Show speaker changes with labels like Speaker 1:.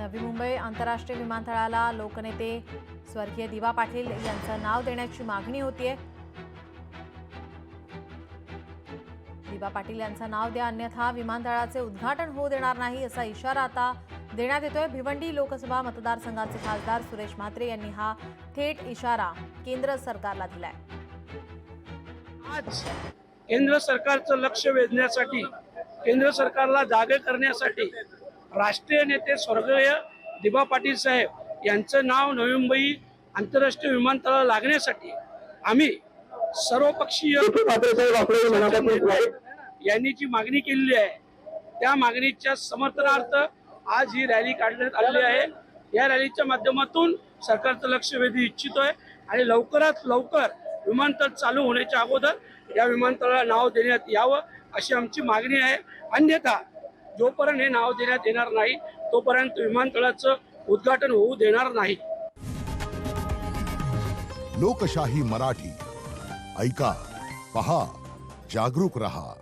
Speaker 1: नवी मुंबई आंतरराष्ट्रीय विमानतळाला लोकनेते स्वर्गीय दिवा पाटील यांचं नाव देण्याची मागणी होतीये। दिवा पाटील यांचं नाव द्या, अन्यथा विमानतळाचे उद्घाटन होऊ देणार नाही असा इशारा आता देण्यात येतोय। भिवंडी लोकसभा मतदारसंघाचे खासदार सुरेश म्हात्रे यांनी हा थेट इशारा केंद्र सरकारला दिलाय।
Speaker 2: आज केंद्र सरकारचं लक्ष वेधण्यासाठी, केंद्र सरकारला जागे करण्यासाठी राष्ट्रीय नेते स्वर्गीय दिवा पाटील साहेब यांचं नाव नवी मुंबई आंतरराष्ट्रीय विमानतळाला लागण्यासाठी आम्ही सर्वपक्षीय यांनी जी मागणी केलेली आहे त्या मागणीच्या समर्थनार्थ आज ही रॅली काढण्यात आलेली आहे। या रॅलीच्या माध्यमातून सरकारचं लक्ष वेधू इच्छितोय आणि लवकरात लवकर विमानतळ चालू होण्याच्या अगोदर या विमानतळाला नाव देण्यात यावं अशी आमची मागणी आहे। अन्यथा जोपर्यंत हे नाव देण्यात येणार नाही तोपर्यंत विमानतळाचं उद्घाटन होऊ देणार नाही।
Speaker 3: लोकशाही मराठी ऐका, पहा, जागरूक रहा।